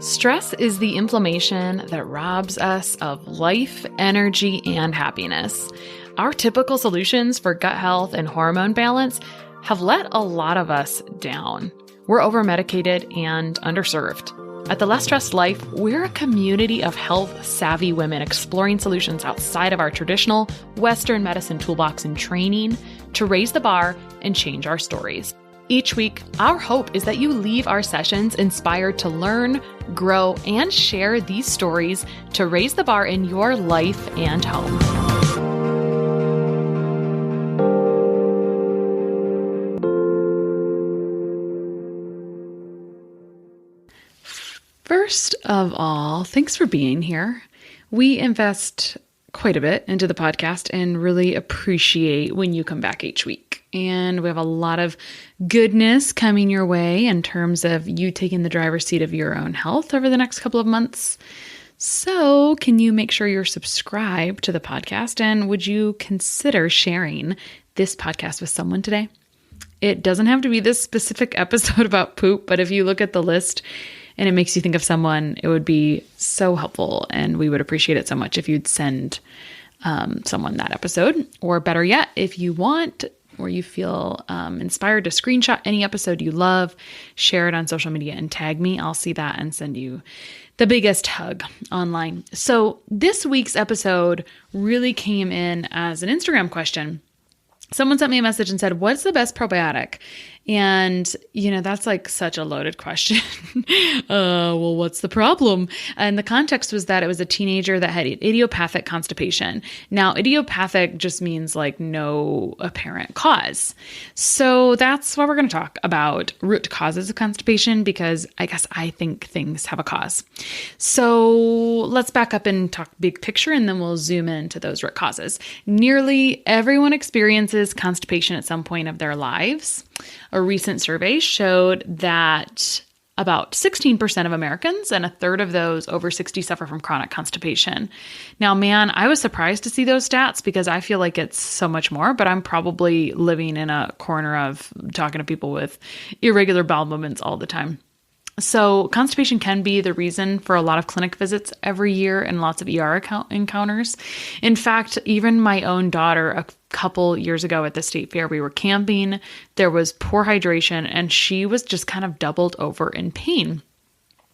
Stress is the inflammation that robs us of life, energy, and happiness. Our typical solutions for gut health and hormone balance have let a lot of us down. We're over-medicated and underserved. At The Less Stressed Life, we're a community of health-savvy women exploring solutions outside of our traditional Western medicine toolbox and training to raise the bar and change our stories. Each week, our hope is that you leave our sessions inspired to learn, grow, and share these stories to raise the bar in your life and home. First of all, thanks for being here. We invest quite a bit into the podcast and really appreciate when you come back each week. And we have a lot of goodness coming your way in terms of you taking the driver's seat of your own health over the next couple of months. So can you make sure you're subscribed to the podcast? And would you consider sharing this podcast with someone today? It doesn't have to be this specific episode about poop, but if you look at the list and it makes you think of someone, it would be so helpful. And we would appreciate it so much if you'd send someone that episode. Or better yet, if you want or you feel inspired to screenshot any episode you love, share it on social media and tag me. I'll see that and send you the biggest hug online. So this week's episode really came in as an Instagram question. Someone sent me a message and said, what's the best probiotic? And, that's like such a loaded question. Well, what's the problem? And the context was that it was a teenager that had idiopathic constipation. Now, idiopathic just means like no apparent cause. So that's why we're going to talk about root causes of constipation, because I think things have a cause. So let's back up and talk big picture, and then we'll zoom into those root causes. Nearly everyone experiences constipation at some point of their lives. A recent survey showed that about 16% of Americans and a third of those over 60 suffer from chronic constipation. Now, man, I was surprised to see those stats because I feel like it's so much more, but I'm probably living in a corner of talking to people with irregular bowel movements all the time. So constipation can be the reason for a lot of clinic visits every year and lots of ER encounters. In fact, even my own daughter, a couple years ago at the state fair, we were camping, there was poor hydration, and she was just kind of doubled over in pain.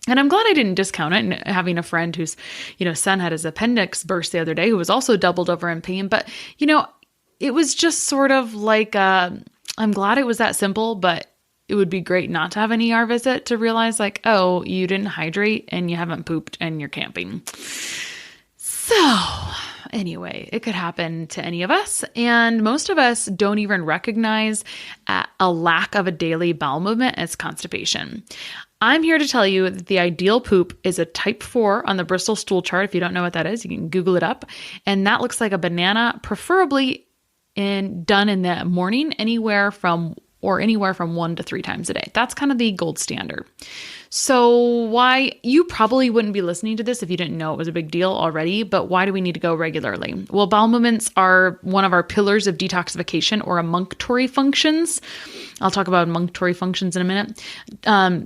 And I'm glad I didn't discount it. And having a friend whose, son had his appendix burst the other day, who was also doubled over in pain. But, it was just sort of like, I'm glad it was that simple, but it would be great not to have an ER visit to realize like, oh, you didn't hydrate and you haven't pooped and you're camping. So anyway, it could happen to any of us. And most of us don't even recognize a lack of a daily bowel movement as constipation. I'm here to tell you that the ideal poop is a type 4 on the Bristol stool chart. If you don't know what that is, you can Google it up. And that looks like a banana, preferably done in the morning, anywhere from 1 to 3 times a day. That's kind of the gold standard. So why you probably wouldn't be listening to this if you didn't know it was a big deal already, but why do we need to go regularly? Well, bowel movements are one of our pillars of detoxification or emunctory functions. I'll talk about emunctory functions in a minute.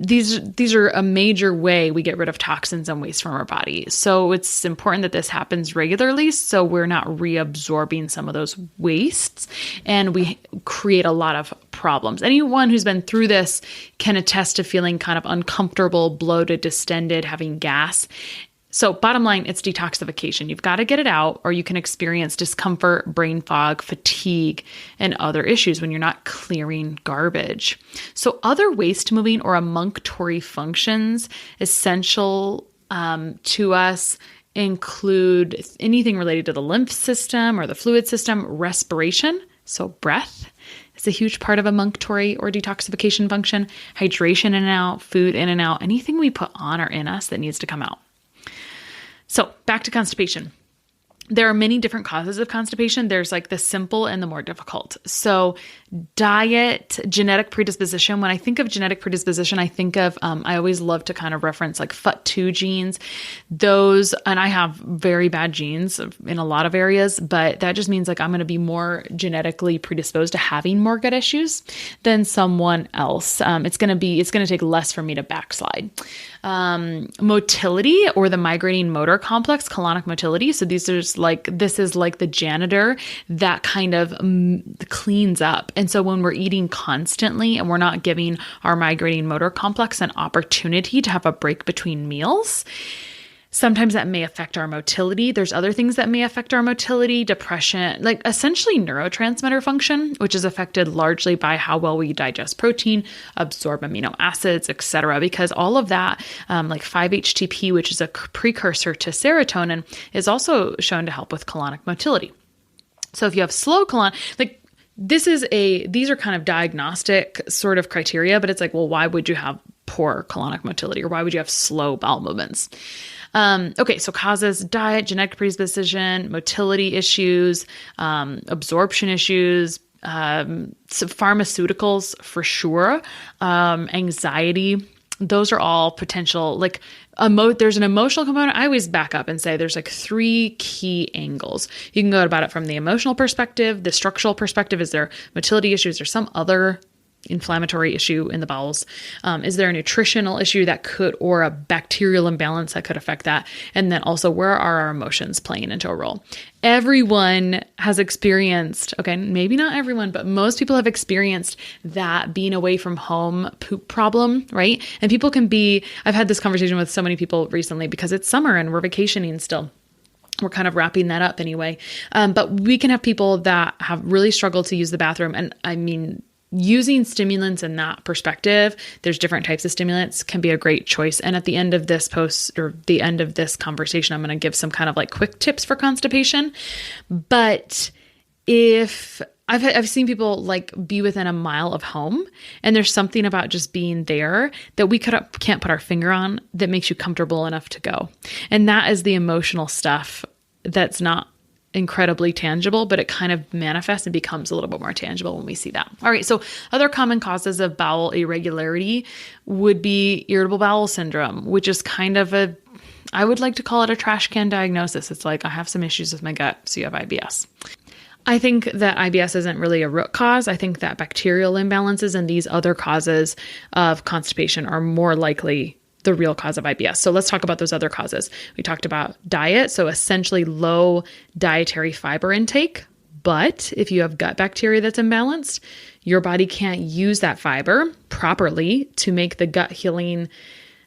These are a major way we get rid of toxins and waste from our body. So it's important that this happens regularly so we're not reabsorbing some of those wastes and we create a lot of problems. Anyone who's been through this can attest to feeling kind of uncomfortable, bloated, distended, having gas. So bottom line, it's detoxification. You've got to get it out or you can experience discomfort, brain fog, fatigue, and other issues when you're not clearing garbage. So other waste moving or emunctory functions essential to us include anything related to the lymph system or the fluid system, respiration, so breath. It's a huge part of emunctory or detoxification function, hydration in and out, food in and out, anything we put on or in us that needs to come out. So back to constipation. There are many different causes of constipation. There's like the simple and the more difficult. So diet, genetic predisposition. When I think of genetic predisposition, I think of, I always love to kind of reference like FUT2 genes. Those, and I have very bad genes in a lot of areas, but that just means like I'm going to be more genetically predisposed to having more gut issues than someone else. It's going to take less for me to backslide. Motility, or the migrating motor complex, colonic motility. So this is like the janitor that kind of cleans up. And so when we're eating constantly and we're not giving our migrating motor complex an opportunity to have a break between meals, sometimes that may affect our motility. There's other things that may affect our motility, depression, like essentially neurotransmitter function, which is affected largely by how well we digest protein, absorb amino acids, etc. Because all of that, like 5-HTP, which is a precursor to serotonin, is also shown to help with colonic motility. So if you have slow colon, like these are kind of diagnostic sort of criteria, but it's like, well, why would you have poor colonic motility, or why would you have slow bowel movements? Okay, so causes: diet, genetic predisposition, motility issues, absorption issues, some pharmaceuticals for sure, anxiety. Those are all potential, like there's an emotional component. I always back up and say there's like 3 key angles. You can go about it from the emotional perspective, the structural perspective. Is there motility issues or some other inflammatory issue in the bowels? Is there a nutritional issue that could, or a bacterial imbalance that could affect that? And then also, where are our emotions playing into a role? Everyone has experienced, okay, maybe not everyone, but most people have experienced that being away from home poop problem, right? And people can be, I've had this conversation with so many people recently because it's summer and we're vacationing still. We're kind of wrapping that up anyway. But we can have people that have really struggled to use the bathroom. And I mean, using stimulants in that perspective, there's different types of stimulants, can be a great choice. And at the end of this post, or the end of this conversation, I'm going to give some kind of like quick tips for constipation. But if I've seen people like be within a mile of home, and there's something about just being there that we can't put our finger on that makes you comfortable enough to go. And that is the emotional stuff that's not incredibly tangible, but it kind of manifests and becomes a little bit more tangible when we see that. All right. So other common causes of bowel irregularity would be irritable bowel syndrome, which is kind of I would like to call it a trash can diagnosis. It's like, I have some issues with my gut, so you have IBS. I think that IBS isn't really a root cause. I think that bacterial imbalances and these other causes of constipation are more likely the real cause of IBS. So let's talk about those other causes. We talked about diet, so essentially low dietary fiber intake. But if you have gut bacteria that's imbalanced, your body can't use that fiber properly to make the gut healing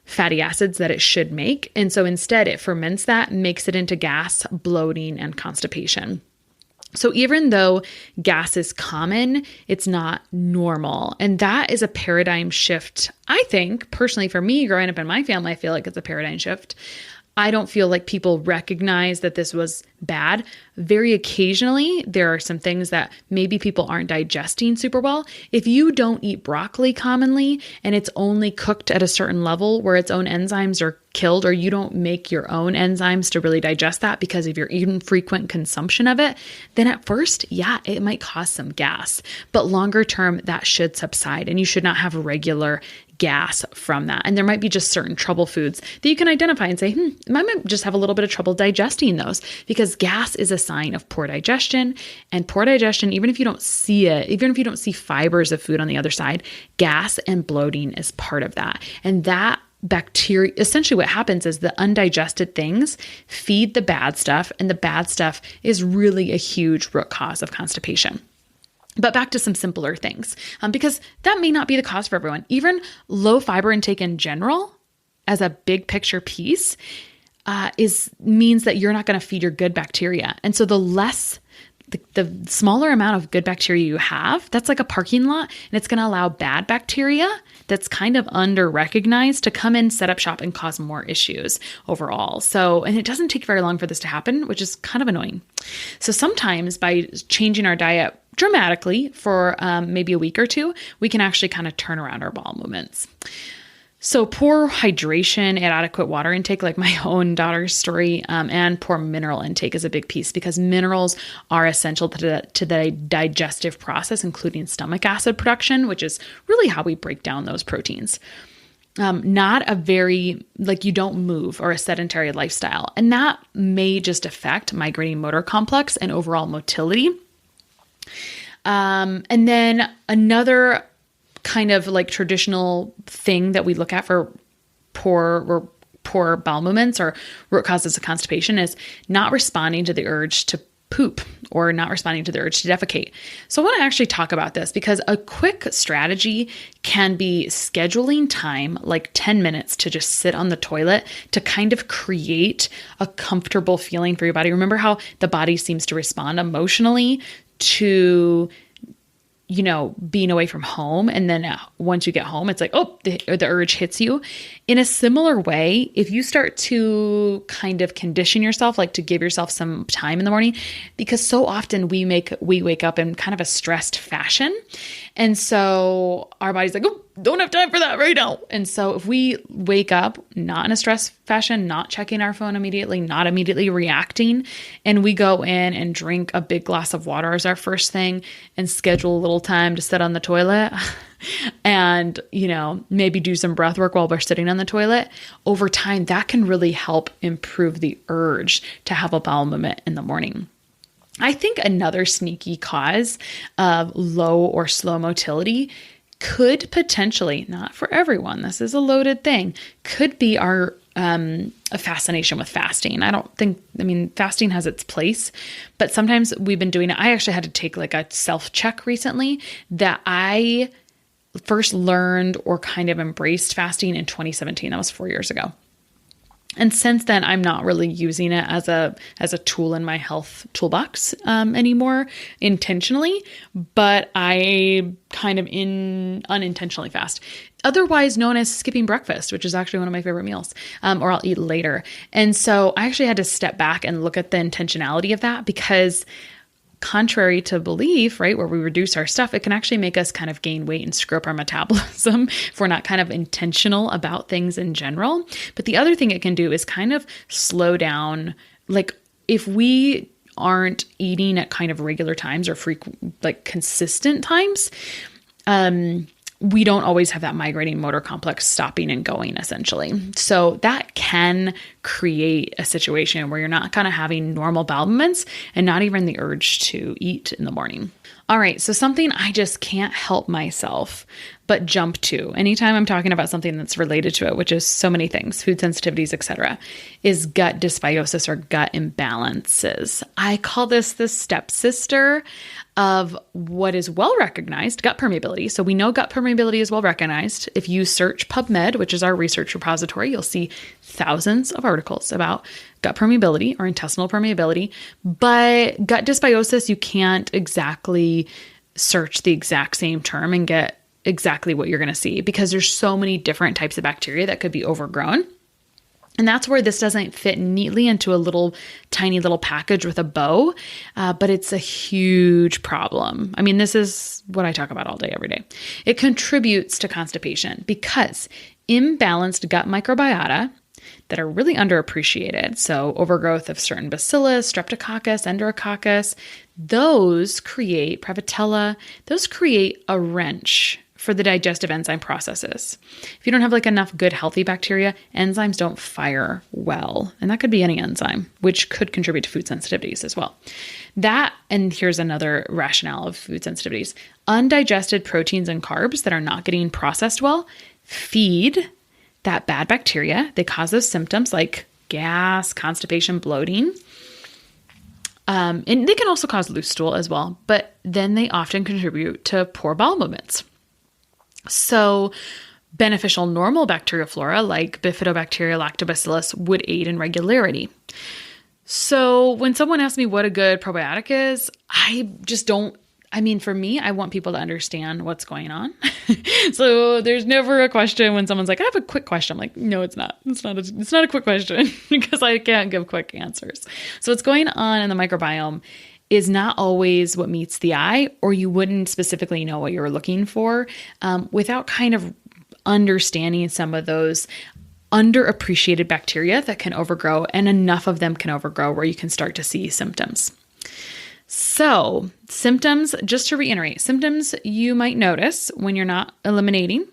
fatty acids that it should make. And so instead it ferments that, makes it into gas, bloating, and constipation. So even though gas is common, it's not normal. And that is a paradigm shift. I think personally for me, growing up in my family, I feel like it's a paradigm shift. I don't feel like people recognize that this was bad. Very occasionally, there are some things that maybe people aren't digesting super well. If you don't eat broccoli commonly and it's only cooked at a certain level where its own enzymes are killed, or you don't make your own enzymes to really digest that because of your infrequent consumption of it, then at first, yeah, it might cause some gas. But longer term, that should subside and you should not have regular gas from that. And there might be just certain trouble foods that you can identify and say, I might just have a little bit of trouble digesting those, because gas is a sign of poor digestion. And poor digestion, even if you don't see it, even if you don't see fibers of food on the other side, gas and bloating is part of that. And that bacteria, essentially what happens is the undigested things feed the bad stuff, and the bad stuff is really a huge root cause of constipation. But back to some simpler things, because that may not be the cause for everyone. Even low fiber intake in general, as a big picture piece, means that you're not going to feed your good bacteria. And so the smaller amount of good bacteria you have, that's like a parking lot, and it's going to allow bad bacteria that's kind of under-recognized to come in, set up shop, and cause more issues overall. So, and it doesn't take very long for this to happen, which is kind of annoying. So sometimes by changing our diet dramatically for maybe a week or two, we can actually kind of turn around our bowel movements. So poor hydration, inadequate water intake, like my own daughter's story, and poor mineral intake is a big piece because minerals are essential to the digestive process, including stomach acid production, which is really how we break down those proteins. Not a very, like you don't move or a sedentary lifestyle. And that may just affect migrating motor complex and overall motility. And then another kind of like traditional thing that we look at for poor bowel movements or root causes of constipation is not responding to the urge to poop or not responding to the urge to defecate. So I want to actually talk about this because a quick strategy can be scheduling time, like 10 minutes to just sit on the toilet to kind of create a comfortable feeling for your body. Remember how the body seems to respond emotionally to being away from home. And then once you get home, it's like, oh, the urge hits you. In a similar way, if you start to kind of condition yourself, like to give yourself some time in the morning, because so often we wake up in kind of a stressed fashion. And so our body's like, oh, don't have time for that right now. And so if we wake up not in a stress fashion, not checking our phone immediately, not immediately reacting, and we go in and drink a big glass of water as our first thing and schedule a little time to sit on the toilet and, maybe do some breath work while we're sitting on the toilet, over time, that can really help improve the urge to have a bowel movement in the morning. I think another sneaky cause of low or slow motility could potentially, not for everyone, this is a loaded thing, could be our a fascination with fasting. Fasting has its place, but sometimes we've been doing it. I actually had to take like a self-check recently that I first learned or kind of embraced fasting in 2017. That was 4 years ago. And since then, I'm not really using it as a tool in my health toolbox anymore intentionally, but I kind of unintentionally fast, otherwise known as skipping breakfast, which is actually one of my favorite meals, or I'll eat later. And so I actually had to step back and look at the intentionality of that because contrary to belief, right, where we reduce our stuff, it can actually make us kind of gain weight and screw up our metabolism if we're not kind of intentional about things in general. But the other thing it can do is kind of slow down, like if we aren't eating at kind of regular times or consistent times, we don't always have that migrating motor complex stopping and going essentially. So that can create a situation where you're not kind of having normal bowel movements and not even the urge to eat in the morning. All right. So something I just can't help myself but jump to anytime I'm talking about something that's related to it, which is so many things, food sensitivities, etc., is gut dysbiosis or gut imbalances. I call this the stepsister of what is well recognized, gut permeability. So we know gut permeability is well recognized. If you search PubMed, which is our research repository, you'll see thousands of articles about gut permeability or intestinal permeability. But gut dysbiosis, you can't exactly search the exact same term and get exactly what you're going to see because there's so many different types of bacteria that could be overgrown. And that's where this doesn't fit neatly into a tiny little package with a bow, but it's a huge problem. I mean, this is what I talk about all day, every day. It contributes to constipation because imbalanced gut microbiota that are really underappreciated, so overgrowth of certain bacillus, streptococcus, enterococcus, those create Prevotella, those create a wrench for the digestive enzyme processes. If you don't have enough good healthy bacteria, enzymes don't fire well. And that could be any enzyme, which could contribute to food sensitivities as well. And here's another rationale of food sensitivities. Undigested proteins and carbs that are not getting processed well feed that bad bacteria. They cause those symptoms like gas, constipation, bloating. And they can also cause loose stool as well, but then they often contribute to poor bowel movements. So beneficial normal bacterial flora like Bifidobacteria lactobacillus would aid in regularity. So when someone asks me what a good probiotic is, I just don't, for me, I want people to understand what's going on. So there's never a question when someone's like, I have a quick question. I'm like, no, it's not. It's not a quick question because I can't give quick answers. So what's going on in the microbiome is not always what meets the eye, or you wouldn't specifically know what you were looking for without kind of understanding some of those underappreciated bacteria that can overgrow, and enough of them can overgrow where you can start to see symptoms. So symptoms, just to reiterate, symptoms you might notice when you're not eliminating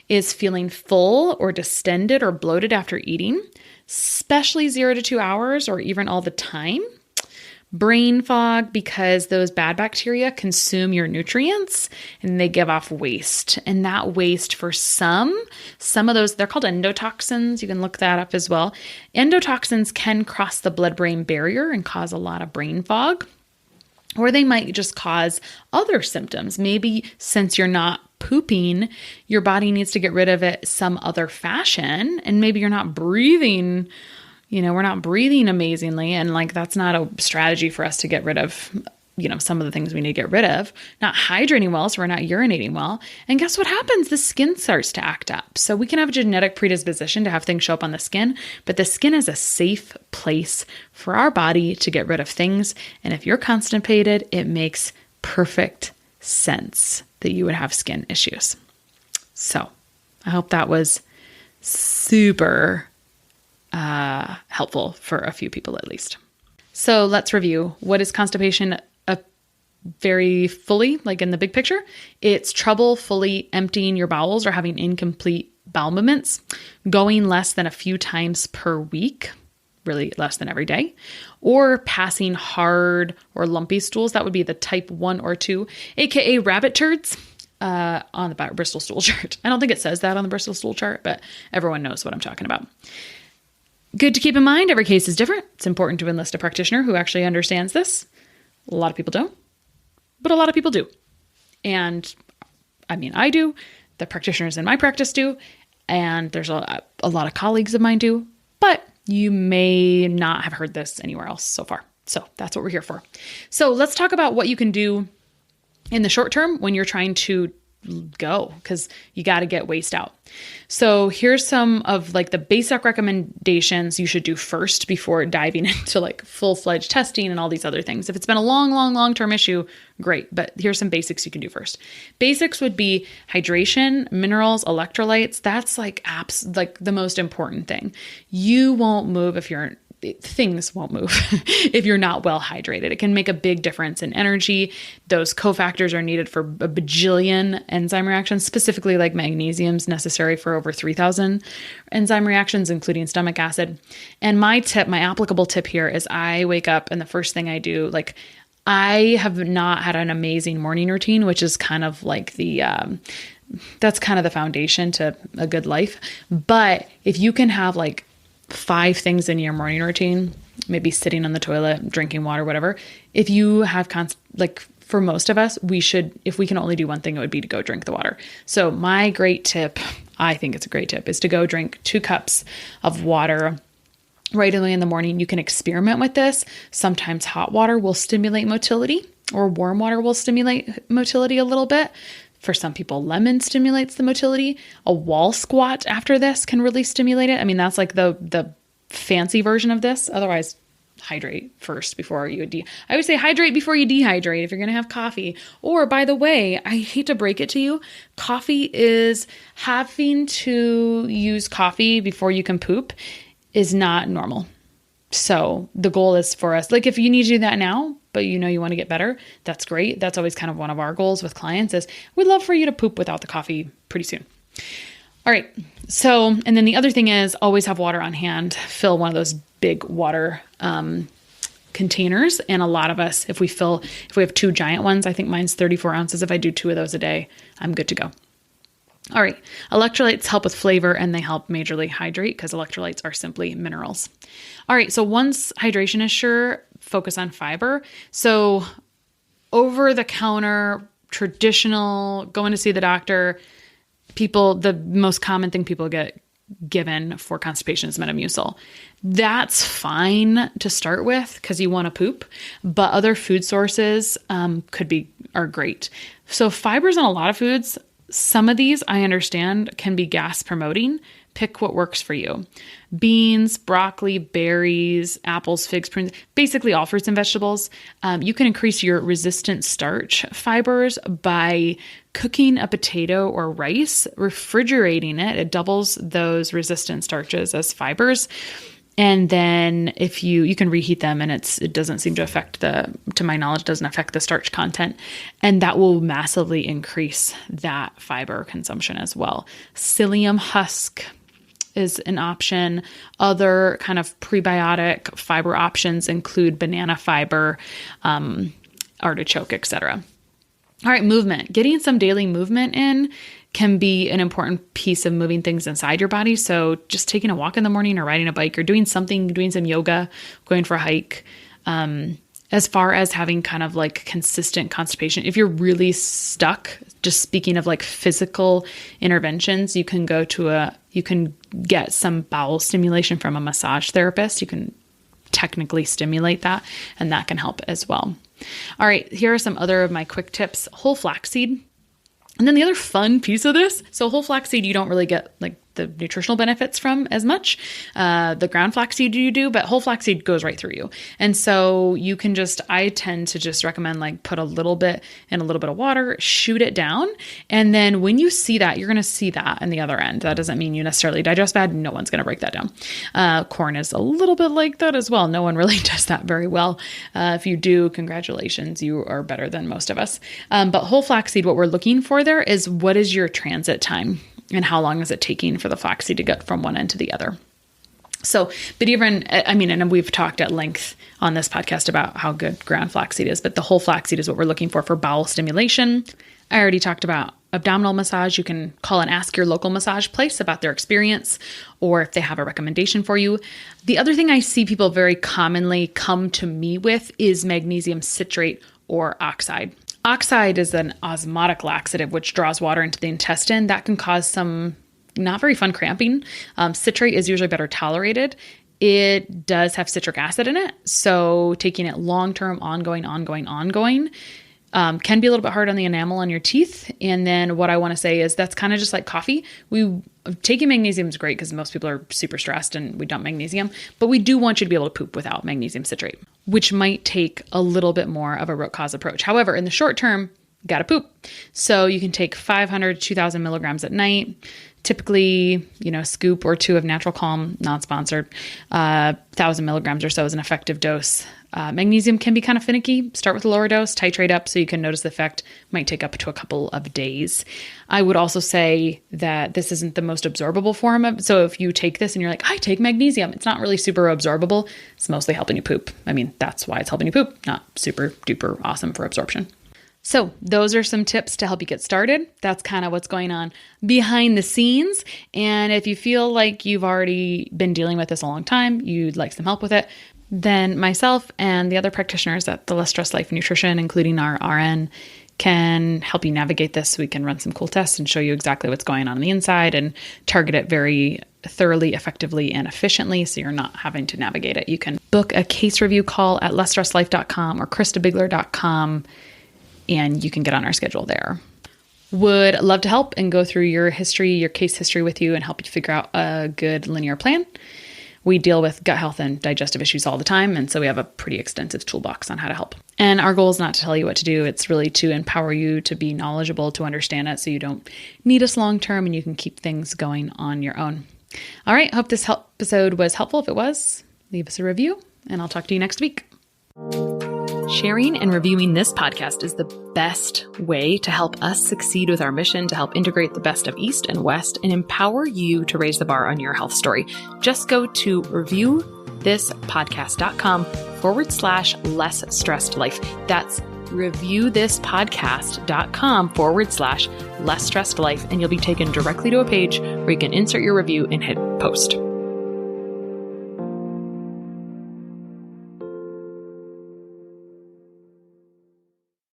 is feeling full or distended or bloated after eating, especially 0 to 2 hours or even all the time. Brain fog, because those bad bacteria consume your nutrients and they give off waste. And that waste for some of those, they're called endotoxins. You can look that up as well. Endotoxins can cross the blood-brain barrier and cause a lot of brain fog. Or they might just cause other symptoms. Maybe since you're not pooping, your body needs to get rid of it some other fashion. And maybe you're not breathing, we're not breathing amazingly. And like, that's not a strategy for us to get rid of, some of the things we need to get rid of. Not hydrating well, so we're not urinating well. And guess what happens? The skin starts to act up. So we can have a genetic predisposition to have things show up on the skin, but the skin is a safe place for our body to get rid of things. And if you're constipated, it makes perfect sense that you would have skin issues. So I hope that was super helpful for a few people at least. So let's review. What is constipation? Very fully, like in the big picture, it's trouble fully emptying your bowels or having incomplete bowel movements, going less than a few times per week, really less than every day, or passing hard or lumpy stools. That would be the type 1 or 2, aka rabbit turds, on the Bristol stool chart. I don't think it says that on the Bristol stool chart, but everyone knows what I'm talking about. Good to keep in mind, every case is different. It's important to enlist a practitioner who actually understands this. A lot of people don't, but a lot of people do. And I do, the practitioners in my practice do, and there's a lot of colleagues of mine do, but you may not have heard this anywhere else so far. So that's what we're here for. So let's talk about what you can do in the short term when you're trying to go, because you got to get waste out. So here's some of like the basic recommendations you should do first before diving into like full-fledged testing and all these other things. If it's been a long-term issue, great. But here's some basics you can do first. Basics would be hydration, minerals, electrolytes. That's like like the most important thing. You won't move things won't move if you're not well hydrated. It can make a big difference in energy. Those cofactors are needed for a bajillion enzyme reactions, specifically like magnesium is necessary for over 3,000 enzyme reactions, including stomach acid. And my applicable tip here is I wake up and the first thing I do, like I have not had an amazing morning routine, which is kind of like that's kind of the foundation to a good life. But if you can have like 5 things in your morning routine, maybe sitting on the toilet, drinking water, whatever. If you have for most of us, if we can only do one thing, it would be to go drink the water. So my great tip, I think it's a great tip, is to go drink 2 cups of water right early in the morning. You can experiment with this. Sometimes hot water will stimulate motility, or warm water will stimulate motility a little bit. For some people, lemon stimulates the motility. A wall squat after this can really stimulate it. That's like the fancy version of this. Otherwise, hydrate first before you I would say hydrate before you dehydrate if you're going to have coffee. Or by the way, I hate to break it to you, having to use coffee before you can poop is not normal. So the goal is for us, like if you need to do that now, but you want to get better, that's great. That's always kind of one of our goals with clients is we'd love for you to poop without the coffee pretty soon. All right. So, and then the other thing is always have water on hand. Fill one of those big water containers. And a lot of us, if we have 2 giant ones, I think mine's 34 ounces. If I do 2 of those a day, I'm good to go. All right. Electrolytes help with flavor and they help majorly hydrate because electrolytes are simply minerals. All right. So once hydration is sure, focus on fiber. So over the counter, traditional, going to see the doctor, the most common thing people get given for constipation is Metamucil. That's fine to start with because you want to poop, but other food sources are great. So fibers in a lot of foods, some of these I understand can be gas promoting. Pick what works for you. Beans, broccoli, berries, apples, figs, prunes, basically all fruits and vegetables. You can increase your resistant starch fibers by cooking a potato or rice, refrigerating it. It doubles those resistant starches as fibers. And then if you can reheat them, and it doesn't seem to affect to my knowledge, doesn't affect the starch content. And that will massively increase that fiber consumption as well. Psyllium husk is an option. Other kind of prebiotic fiber options include banana fiber, artichoke, etc. All right, movement. Getting some daily movement in can be an important piece of moving things inside your body. So just taking a walk in the morning or riding a bike or doing something, doing some yoga, going for a hike. As far as having kind of like consistent constipation, if you're really stuck, just speaking of like physical interventions, you can get some bowel stimulation from a massage therapist. You can technically stimulate that, and that can help as well. All right, here are some other of my quick tips. Whole flaxseed. And then the other fun piece of this, so whole flaxseed, you don't really get like the nutritional benefits from as much. The ground flaxseed you do, but whole flaxseed goes right through you. And so you can I tend to just recommend like put a little bit in a little bit of water, shoot it down. And then when you see that, you're going to see that in the other end. That doesn't mean you necessarily digest bad. No one's going to break that down. Corn is a little bit like that as well. No one really does that very well. If you do, congratulations, you are better than most of us. But whole flaxseed, what we're looking for there is what is your transit time? And how long is it taking for the flaxseed to get from one end to the other? So, but even, and we've talked at length on this podcast about how good ground flaxseed is, but the whole flaxseed is what we're looking for bowel stimulation. I already talked about abdominal massage. You can call and ask your local massage place about their experience or if they have a recommendation for you. The other thing I see people very commonly come to me with is magnesium citrate or oxide. Oxide is an osmotic laxative, which draws water into the intestine. That can cause some not very fun cramping. Citrate is usually better tolerated. It does have citric acid in it. So taking it long-term, ongoing, can be a little bit hard on the enamel on your teeth. And then what I want to say is that's kind of just like coffee. Taking magnesium is great because most people are super stressed and we dump magnesium, but we do want you to be able to poop without magnesium citrate, which might take a little bit more of a root cause approach. However, in the short term, you got to poop. So you can take 500 to 2,000 milligrams at night. Typically, a scoop or two of Natural Calm, not sponsored, 1,000 milligrams or so is an effective dose. Magnesium can be kind of finicky. Start with a lower dose, titrate up so you can notice the effect. Might take up to a couple of days. I would also say that this isn't the most absorbable form of, so if you take this and you're like, I take magnesium, it's not really super absorbable. It's mostly helping you poop. That's why it's helping you poop, not super duper awesome for absorption. So those are some tips to help you get started. That's kind of what's going on behind the scenes. And if you feel like you've already been dealing with this a long time, you'd like some help with it, then myself and the other practitioners at the Less Stress Life Nutrition, including our RN, can help you navigate this. We can run some cool tests and show you exactly what's going on the inside and target it very thoroughly, effectively, and efficiently so you're not having to navigate it. You can book a case review call at lessstresslife.com or kristabigler.com. And you can get on our schedule there. Would love to help and go through your history, your case history with you and help you figure out a good linear plan. We deal with gut health and digestive issues all the time. And so we have a pretty extensive toolbox on how to help. And our goal is not to tell you what to do. It's really to empower you to be knowledgeable, to understand it so you don't need us long-term and you can keep things going on your own. All right. Hope this episode was helpful. If it was, leave us a review and I'll talk to you next week. Sharing and reviewing this podcast is the best way to help us succeed with our mission to help integrate the best of East and West and empower you to raise the bar on your health story. Just go to reviewthispodcast.com/less stressed life. That's reviewthispodcast.com/less stressed life. And you'll be taken directly to a page where you can insert your review and hit post.